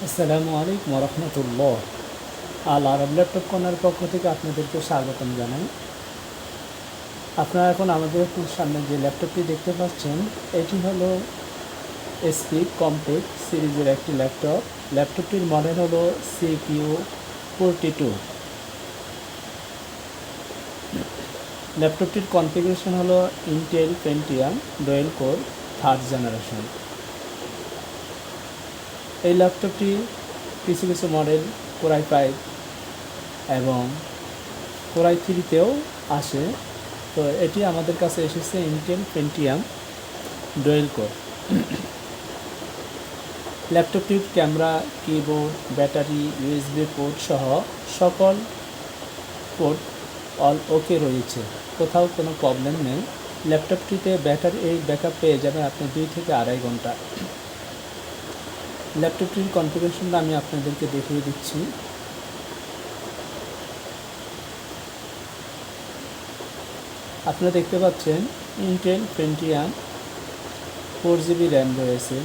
আসসালামু আলাইকুম রহমতুল্লাহ। আল আরব laptop corner পক্ষ থেকে আপনাদেরকে স্বাগতম জানাই। আপনারা এখন আমাদের সামনে যে ল্যাপটপটি দেখতে পাচ্ছেন, এটি হলো এসপি কমপ্যাক্ট সিরিজের একটি ল্যাপটপ। ল্যাপটপটির মডেল হলো CQ42। ল্যাপটপটির কনফিগারেশন হলো Intel Pentium dual core 3rd generation. এই ল্যাপটপটি কিছু কিছু মডেল Core i5 এবং Core i3-তেও আসে। তো এটি আমাদের কাছে এসেছে ইন্টেল পেন্টিয়াম ডুয়েল কোর। ল্যাপটপটির camera, keyboard, battery, USB port সহ সকল পোর্ট অল ওকে রয়েছে, কোথাও কোনো প্রবলেম নেই। ল্যাপটপটিতে ব্যাটারি ব্যাকআপ পেয়ে যাবেন আপনি 2 থেকে 2.5 ঘন্টা। ল্যাপটপটির কনফিগারেশনটা আমি আপনাদেরকে দেখিয়ে দিচ্ছি। আপনারা দেখতে পাচ্ছেন ইন্টেল পেন্টিয়াম 4GB র্যাম রয়েছে,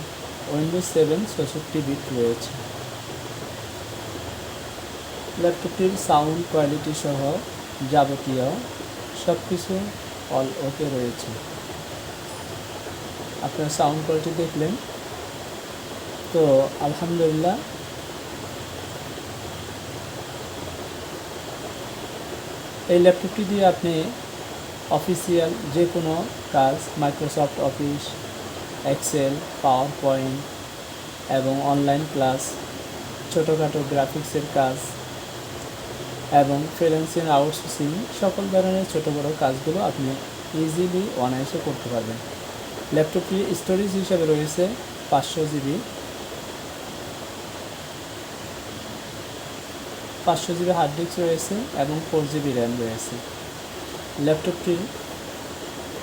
উইন্ডোজ 7 64 বিট রয়েছে। ল্যাপটপটির সাউন্ড কোয়ালিটি সহ যাবতীয় সব কিছু অল ওকে রয়েছে। আপনারা সাউন্ড কোয়ালিটি দেখলেন তো আলহামদুলিল্লাহ। এই ল্যাপটপটি দিয়ে আপনি অফিসিয়াল যে কোনো কাজ, Microsoft Office, Excel, PowerPoint এবং অনলাইন ক্লাস, ছোটোখাটো গ্রাফিক্সের কাজ এবং ফ্রিল্যান্সিং, আউটসোর্সিং সকল ধরনের ছোটো বড়ো কাজগুলো আপনি ইজিলি অনায়াসে করতে পারবেন। ল্যাপটপটি স্টোরেজ হিসাবে রয়েছে 500GB। 500GB হার্ড ডিস্ক রয়েছে এবং 4GB র্যাম রয়েছে। ল্যাপটপটির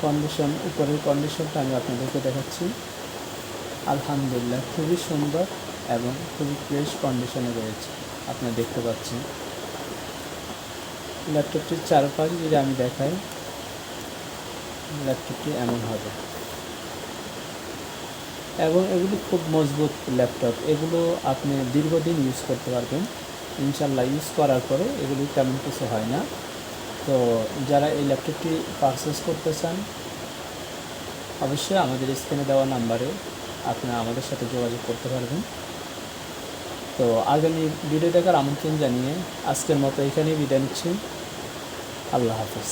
কন্ডিশন, উপরের কন্ডিশনটা আমি আপনাদেরকে দেখাচ্ছি। আলহামদুলিল্লাহ খুবই সুন্দর এবং খুবই ফ্রেশ কন্ডিশনে রয়েছে, আপনারা দেখতে পাচ্ছেন। ল্যাপটপটির চারপাশ যদি আমি দেখাই, ল্যাপটপটি এমন হবে এবং এগুলি খুব মজবুত ল্যাপটপ। এগুলো আপনি দীর্ঘদিন ইউজ করতে পারবেন ইনশাল্লাহ। ইউজ করার পরে এগুলি তেমন কিছু হয় না। তো যারা এই ল্যাপটপটি পারচেস করতে চান, অবশ্যই আমাদের স্ক্রিনে দেওয়া নাম্বারে আপনারা আমাদের সাথে যোগাযোগ করতে পারবেন। তো আগামী ভিডিও দেখার আমন্ত্রণ জানিয়ে আজকের মতো এখানেই বিদায় নিচ্ছি। আল্লাহ হাফেজ।